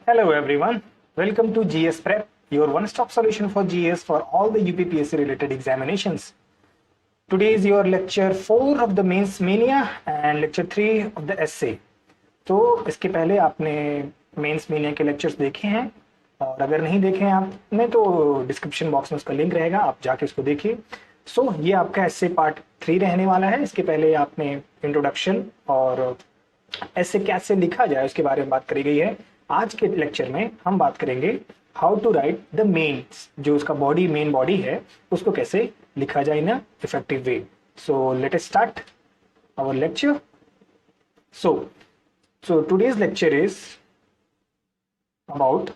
Hello everyone, welcome to GS Prep, your one-stop solution for GS for all the UPPSC related examinations. Today is your lecture 4 of the Mains Mania and lecture 3 of the Essay. तो इसके पहले आपने mains mania के lectures देखे हैं और अगर नहीं देखे हैं आपने तो डिस्क्रिप्शन बॉक्स में उसका लिंक रहेगा, आप जाके उसको देखिए। सो ये आपका एस्से पार्ट 3 रहने वाला है। इसके पहले आपने इंट्रोडक्शन और एस्से कैसे लिखा जाए उसके बारे में बात करी गई है। आज के लेक्चर में हम बात करेंगे how to write the mains, जो उसका मेन बॉडी है उसको कैसे लिखा जाए in effective way. So let us start our lecture. So today's lecture is about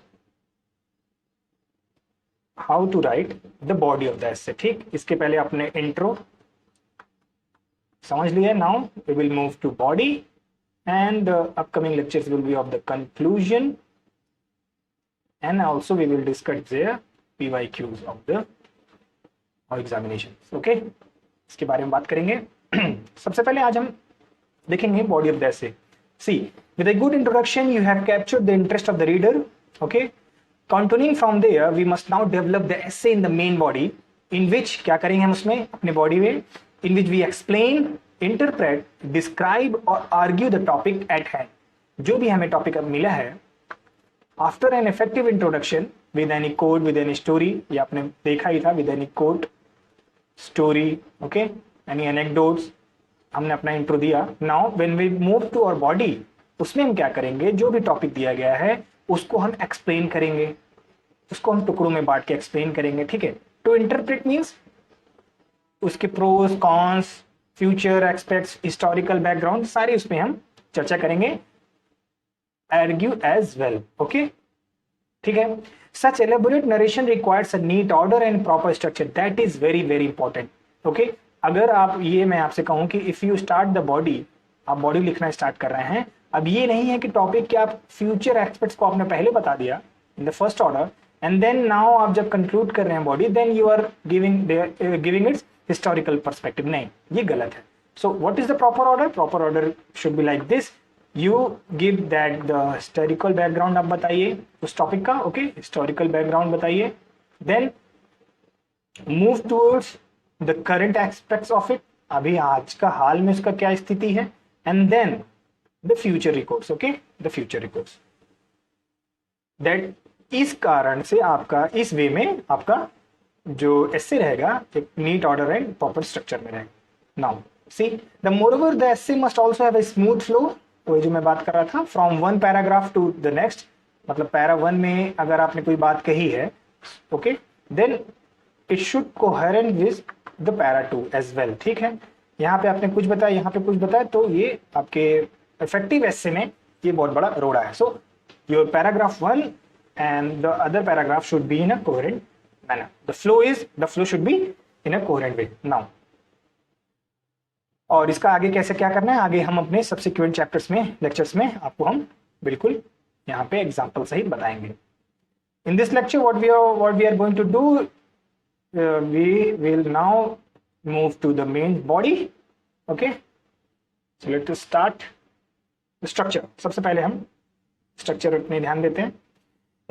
how to write the body of the essay। ठीक, इसके पहले आपने इंट्रो समझ लिया। Now we will move to body and the upcoming lectures will be of the conclusion and also we will discuss their PYQs of the examinations। okay, इसके बारे में बात करेंगे। सबसे पहले आज हम देखेंगे body of the essay. See, with a good introduction, you have captured the interest of the reader. Okay. Continuing from there, we must now develop the essay in the main body, in which क्या करेंगे हम उसमें अपने body में, in which we explain, interpret, describe और argue the topic at hand। जो भी हमें topic अब मिला है, after an effective introduction with any quote, with any story, ये आपने देखा ही था, with any quote, story, okay, any anecdotes, हमने अपना इंट्रो दिया। Now when we move to our body, उसमें हम क्या करेंगे, जो भी टॉपिक दिया गया है उसको हम एक्सप्लेन करेंगे, उसको हम टुकड़ों में बांट के एक्सप्लेन करेंगे। ठीक है। टू इंटरप्रेट मींस उसके pros cons, future aspects, historical background सारी उसमें हम चर्चा करेंगे। Argue as well. ओके, ठीक है। Such elaborate narration requires a neat order and proper structure, that is very very important. Okay, अगर आप ये मैं आपसे कहूं कि if you start the body, आप बॉडी लिखना स्टार्ट कर रहे हैं, अब ये नहीं है कि टॉपिक के आप फ्यूचर एस्पेक्ट्स को आपने पहले बता दिया in the first order and then now आप जब कंक्लूड कर रहे हैं body, then you are giving its historical perspective. नहीं, ये गलत है। So what is the proper order? Proper order should be like this. You give that the historical background, आप बताइए उस टॉपिक का। ओके, हिस्टोरिकल बैकग्राउंड बताइए, then move towards the current aspects of it, अभी आज का हाल में उसका क्या स्थिति है, and then the future records। okay, the future records that, इस कारण से आपका इस वे में आपका जो एस्से रहेगा एक neat order and proper structure में रहेगा। Now see the moreover the essay must also have a smooth flow. वो जो मैं बात कर रहा था, from one paragraph to the next, मतलब पैरा 1 में अगर आपने कोई बात कही है, okay, then it should coherent with the para 2 as well. ठीक है, यहाँ पे आपने कुछ बताया, यहाँ पे कुछ बताया, तो ये आपके इफेक्टिव एस्से में ये बहुत बड़ा रोड़ा है। So your paragraph 1 and the other paragraph should be in a coherent manner. The flow should be in a coherent way. Now और इसका आगे कैसे क्या करना है, आगे हम अपने सब्सिक्वेंट चैप्टर्स में, लेक्चर्स में आपको हम बिल्कुल यहाँ पे एग्जाम्पल सहित बताएंगे। इन this lecture what we are going to do, we will now move to the main body। okay, so let us start the structure। सबसे पहले हम स्ट्रक्चर में ध्यान देते हैं।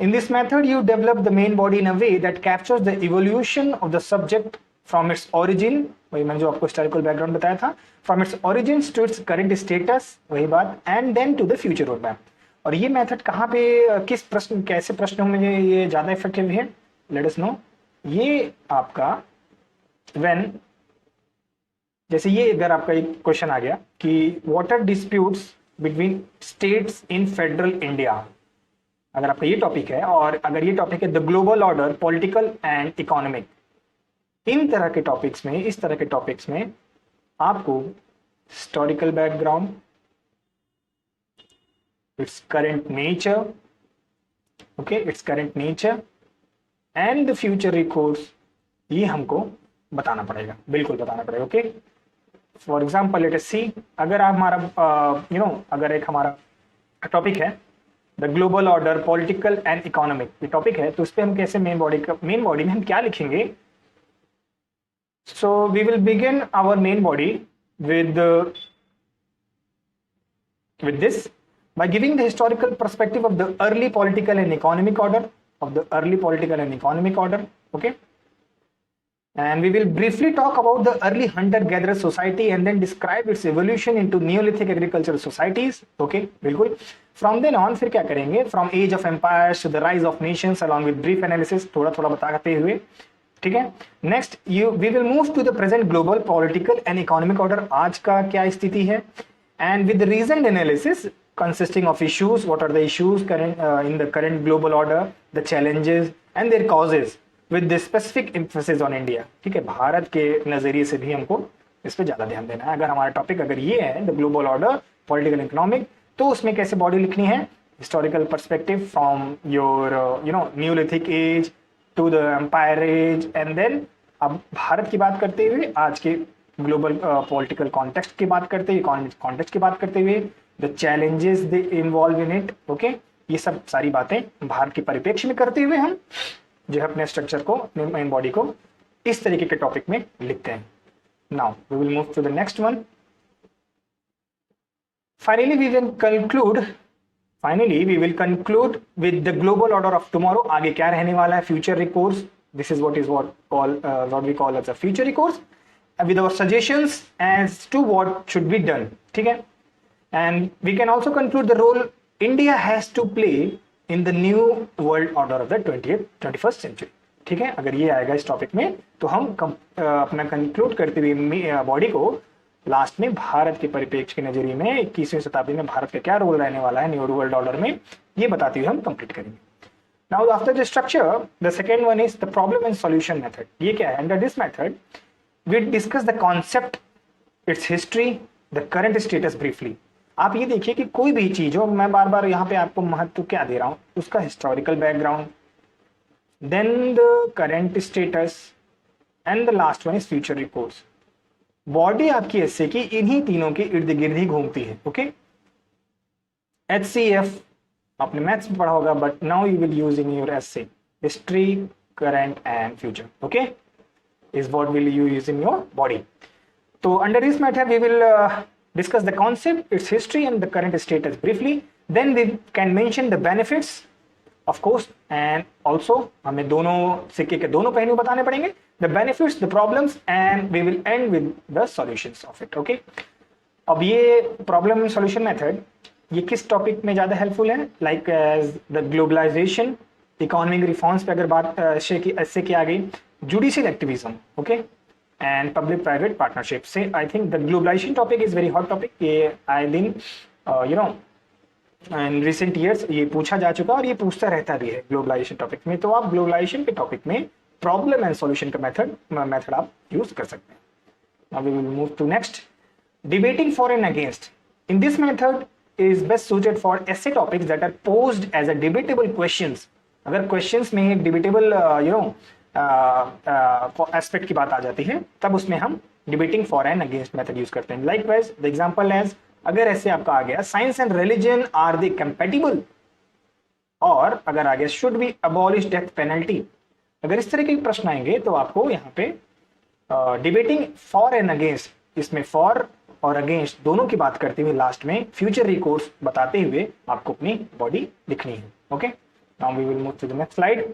in this method you develop the main body in a way that captures the evolution of the subject from its origin, वही मैंने जो आपको हिस्टोरिकल बैकग्राउंड बताया था, from its origins to its current status, वही बात, and then to the future roadmap। और ये मेथड कहाँ पे, किस प्रश्न, कैसे प्रश्नों में ये ज्यादा इफेक्टिव है, लेट अस नो। ये आपका व्हेन, जैसे ये अगर आपका एक क्वेश्चन आ गया कि what are disputes between states in federal India, अगर आपका ये टॉपिक है और अगर ये टॉपिक है the global order, political and economic, इन तरह के टॉपिक्स में, इस तरह के टॉपिक्स में आपको historical background, it's current nature, okay, it's current nature and the future records, ये हमको बताना पड़ेगा, बिल्कुल बताना पड़ेगा। Okay, for example let us see, अगर आप हमारा अगर एक हमारा टॉपिक है the global order, political and economic, ये टॉपिक है, तो उस पर हम कैसे मेन बॉडी में हम क्या लिखेंगे। So we will begin our main body with this by giving the historical perspective of the early political and economic order okay, and we will briefly talk about the early hunter-gatherer society and then describe its evolution into Neolithic agricultural societies. Okay, बिल्कुल. From then on फिर क्या करेंगे? From age of empires to the rise of nations along with brief analysis, थोड़ा थोड़ा बताते हुए, ठीक है. Next, we will move to the present global political and economic order. आज का क्या स्थिति है? And with the reasoned analysis consisting of issues, what are the issues current in the current global order, the challenges and their causes. With the specific emphasis on India. ठीक है, भारत के नजरिए से भी हमको इस पर ज्यादा ध्यान देना है. अगर हमारा टॉपिक अगर ये है the global order political economic, तो उसमें कैसे बॉडी लिखनी है? Historical perspective from your neolithic age to the empire age, and then अब भारत की बात करते हुए आज के ग्लोबल पॉलिटिकल कॉन्टेक्स्ट की बात करते हुए, इकोनॉमिक कॉन्टेक्स्ट की बात करते हुए, the challenges they involve in it. Okay, ये सब सारी बातें भारत के परिप्रेक्ष्य में करते हुए हम जो है अपने स्ट्रक्चर को, मेन बॉडी को इस तरीके के टॉपिक में लिखते हैं. Now we will move to the next one. Finally we will conclude with the global order of tomorrow. आगे क्या रहने वाला है? Future recourse. This is what we call as a future recourse with our suggestions as to what should be done. ठीक है, and we can also conclude the role India has to play in the new world order of the 21st century. ठीक है, अगर ये आएगा इस topic में तो हम अपना कंक्लूड करते हुए बॉडी को लास्ट में भारत के परिप्रेक्ष्य के नजरिए में 21वीं शताब्दी में भारत का क्या रोल रहने वाला है न्यू वर्ल्ड ऑर्डर में, ये बताते हुए हम कंप्लीट करेंगे. Now after the structure, the second one is the problem and solution method. ये क्या है? Under this method we discuss the concept, its history, the current status briefly. आप ये देखिए कि कोई भी चीज हो, मैं बार बार यहाँ पे आपको महत्व क्या दे रहा हूं, उसका historical background, then the current status and the last one is future reports. Body आपकी एसए की इन्हीं तीनों के इर्द गिर्द ही घूमती है. ओके, HCF आपने मैथ्स में पढ़ा होगा, but now you will use in your essay. History, current and future, okay, is what will you use in your body. तो under this method we will discuss the concept, its history and the current status briefly. Then we can mention the benefits, of course, and also हमें दोनों सिक्के के दोनों पहलू बताने पड़ेंगे. The benefits, the problems, and we will end with the solutions of it. Okay. अब ये problem solution method ये किस टॉपिक में ज्यादा हेल्पफुल है? Like as the globalization, economic reforms पे अगर बात ऐसे की आ गई, judicial activism, okay, and public-private partnership. Say, I think the globalization topic is very hot topic. ये आए दिन in recent years ये पूछा जा चुका और ये पूछता रहता भी है ग्लोबलाइजेशन टॉपिक में. तो आप ग्लोबलाइजेशन के टॉपिक में प्रॉब्लम एंड सॉल्यूशन का मेथड आप यूज कर सकते हैं. Now we will move to next, debating for and against. In this method is best suited for essay topics that are posed as a debatable questions. अगर questions में एक debatable aspect की बात आ जाती है, तब उसमें हम debating for and against method use करते हैं. लाइकवाइज द एग्जांपल एज, अगर ऐसे आपका आ गया science and religion are they compatible, और अगर आ गया should be abolish death penalty. अगर इस तरह के प्रश्न आएंगे तो आपको यहाँ पे डिबेटिंग फॉर एंड अगेंस्ट, इसमें फॉर और अगेंस्ट दोनों की बात करते हुए लास्ट में फ्यूचर रिकोर्स बताते हुए आपको अपनी बॉडी लिखनी है. Okay, now we will move to the next slide.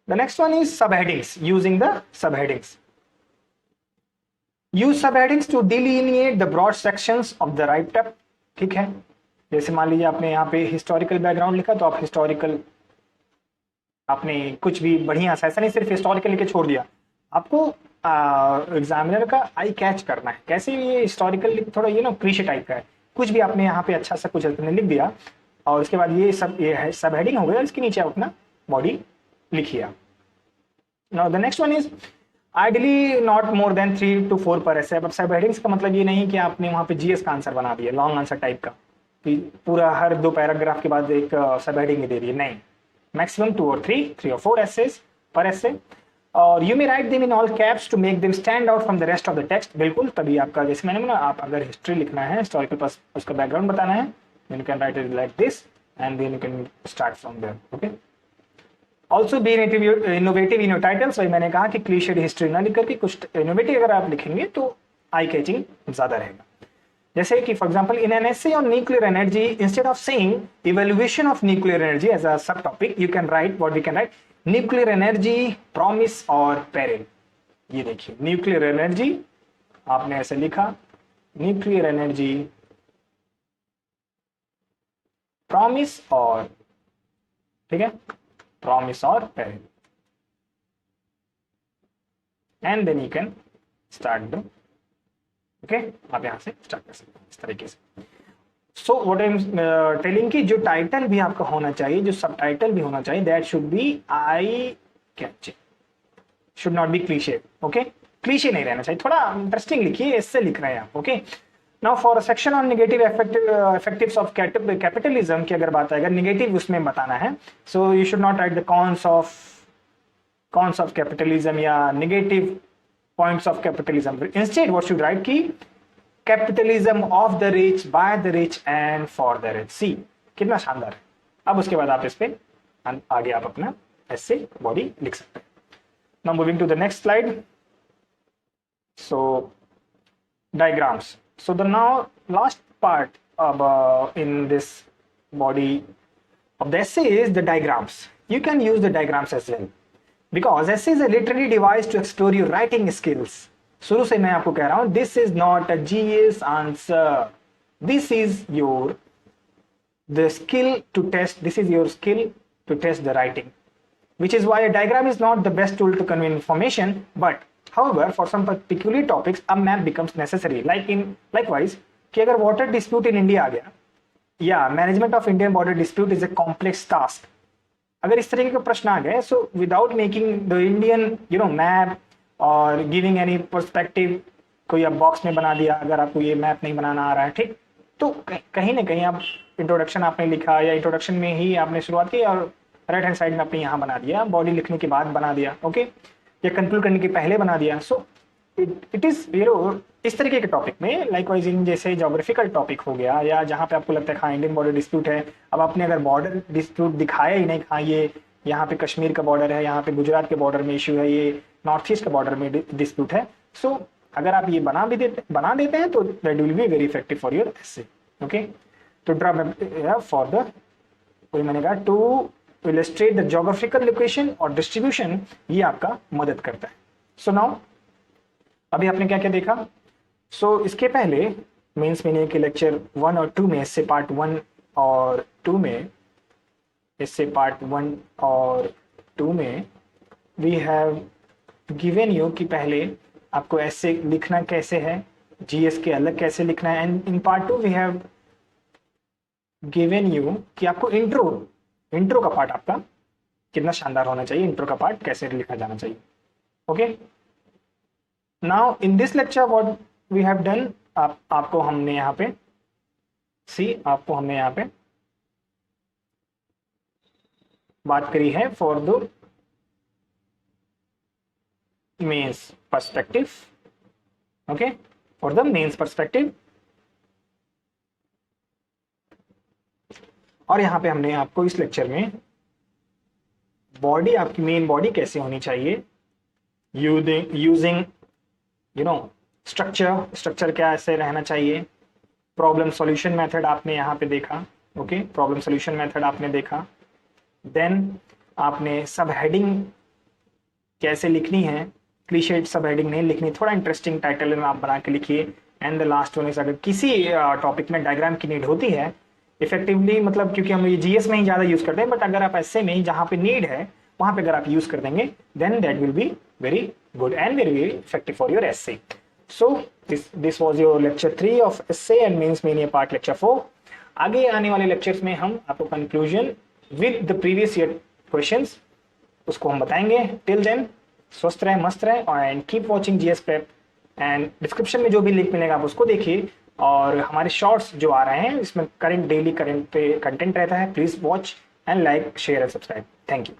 The next one is subheadings. Using the subheadings. Use subheadings to delineate the broad sections of the write-up. ठीक है, जैसे मान लीजिए आपने यहाँ पे हिस्टोरिकल बैकग्राउंड लिखा, तो आप हिस्टोरिकल आपने कुछ भी बढ़िया सा, ऐसा नहीं सिर्फ हिस्टोरिकल लिखे छोड़ दिया, आपको एग्जामिनर का आई कैच करना है. कैसे? ये हिस्टोरिकल थोड़ा क्लीशे टाइप का है, कुछ भी आपने यहाँ पे अच्छा सा कुछ लिख दिया और उसके बाद ये सब हेडिंग हो गया, इसके नीचे आप अपना बॉडी लिखिए. Now the next one is ideally not more than 3 to 4 पर ऐसे. अब सब हेडिंग्स का मतलब ये नहीं कि आपने वहाँ पे जीएस का आंसर बना दिया, लॉन्ग आंसर टाइप का, पूरा हर 2 पैराग्राफ के बाद एक सब हेडिंग दे दिए, नहीं. मैक्सिमम 2 और 3 और 4 एसेस पर ऐसे. और you may write them in all caps to make them stand out from the rest of the text. बिल्कुल, तभी आपका, जैसे मैंने बोला, आप अगर हिस्ट्री लिखना है, हिस्टोरिकल पास उसका बैकग्राउंड बताना है, then you can write it like this and then you can start from there. Okay. Also be innovative in your titles. वही मैंने कहा कि क्लीशेड हिस्ट्री ना लिख करके कुछ इनोवेटिव अगर आप लिखेंगे तो आई कैचिंग ज्यादा रहेगा. जैसे कि for example in an essay on nuclear energy, instead of saying evaluation of nuclear energy as a sub topic, you can write what we can write, nuclear energy, promise और peril. ये देखिए nuclear energy आपने ऐसे लिखा, nuclear energy, promise और, ठीक है, promise और peril, and then you can start the, okay, आप यहां से स्टार्ट कर सकते हैं इस तरीके से। So what I am telling कि जो टाइटल भी आपका होना चाहिए, जो सब टाइटल भी होना चाहिए, that should be eye catching, should not be cliche, okay, cliche नहीं रहना चाहिए, थोड़ा इंटरेस्टिंग लिखिए, इससे लिख रहे हैं आप, okay. Now for a section on negative effectives of capitalism की अगर बात आएगा, नेगेटिव उसमें बताना है, so you should not write the cons of capitalism या negative points of capitalism, instead what should write की capitalism of the rich, by the rich and for the rich. See कितना शानदार है। अब उसके बाद आप इस पे आगे आप अपना ऐसे बॉडी लिख सकते हैं। Now moving to the next slide, so diagrams. So the now last part in this body of the essay is the diagrams. You can use the diagrams as well because essay is a literary device to explore your writing skills. शुरू से मैं आपको कह रहा हूं, this is not a GS answer. This is the skill to test. This is your skill to test the writing, which is why a diagram is not the best tool to convey information, but however for some particular topics a map becomes necessary. Likewise कि अगर water dispute in India आ गया, या management of Indian border dispute is a complex task, अगर इस तरीके के प्रश्न आ गए, so without making the Indian map और गिविंग एनी पर्सपेक्टिव, कोई आप बॉक्स में बना दिया, अगर आपको ये मैप नहीं बनाना आ रहा है, ठीक, तो कहीं ना कहीं आप इंट्रोडक्शन आपने लिखा या इंट्रोडक्शन में ही आपने शुरुआत की और राइट हैंड साइड में आपने यहाँ बना दिया, बॉडी लिखने के बाद बना दिया, ओके, या कंक्लूड करने के पहले बना दिया। सो इट इज इस तरीके के टॉपिक में, लाइकवाइज इन जैसे ज्योग्राफिकल टॉपिक हो गया, या जहाँ पे आपको लगता है हाँ इंडियन बॉर्डर डिस्प्यूट है, अब आपने अगर बॉर्डर डिस्प्यूट दिखाया ही नहीं, हाँ ये यहाँ पे कश्मीर का बॉर्डर है, यहाँ पे गुजरात के बॉर्डर में इशू है, ये नॉर्थ ईस्ट का बॉर्डर में डिस्प्यूट है, सो अगर आप ये बना देते हैं तो that will be very effective for your essay, okay. तो ड्रा फॉर द, कोई मैंने कहा to illustrate the geographical location और डिस्ट्रीब्यूशन, ये आपका मदद करता है। सो नाउ अभी आपने क्या क्या देखा, सो इसके पहले मेंस में के लेक्चर 1 और 2 में, इससे पार्ट 1 और 2 में, इससे पार्ट 1 और 2 में वी हैव गिवन यू कि पहले आपको ऐसे लिखना कैसे है, जीएस के अलग कैसे लिखना है, and in part 2 we have given you कि आपको इंट्रो का पार्ट आपका कितना शानदार होना चाहिए, इंट्रो का पार्ट कैसे लिखा जाना चाहिए, okay. Now in this lecture what we have done, आपको हमने यहाँ पे आपको हमने यहाँ पे बात करी है for the mains perspective, okay, for the mains perspective, और यहाँ पे हमने आपको इस लेक्चर में बॉडी, आपकी मेन बॉडी कैसे होनी चाहिए, यूजिंग स्ट्रक्चर क्या ऐसे रहना चाहिए, प्रॉब्लम सॉल्यूशन मेथड आपने यहाँ पे देखा, ओके, प्रॉब्लम सॉल्यूशन मेथड आपने देखा, देन आपने सब हेडिंग कैसे लिखनी है, क्लीशे सब हेडिंग नहीं लिखनी, थोड़ा इंटरेस्टिंग टाइटल में आप बना के लिखिए, and the last one is अगर किसी टॉपिक में डायग्राम की नीड होती है इफेक्टिवली, मतलब क्योंकि हम ये जीएस में ही ज़्यादा यूज़ करते हैं, बट अगर आप ऐसे में ही जहाँ पे नीड है वहाँ पे अगर आप यूज़ कर देंगे, then that will be very good and very effective for your essay. So this was your lecture 3 of essay and mains main part lecture 4। आगे आने वाले लेक्चर्स में हम आपको conclusion with the previous year questions उसको हम बताएंगे। Till then स्वस्थ रहें, मस्त रहें and keep watching GS prep, and description में जो भी लिंक मिलेगा आप उसको देखिए, और हमारे शॉर्ट्स जो आ रहे हैं इसमें डेली करंट पे कंटेंट रहता है, please watch and like share and subscribe. Thank you.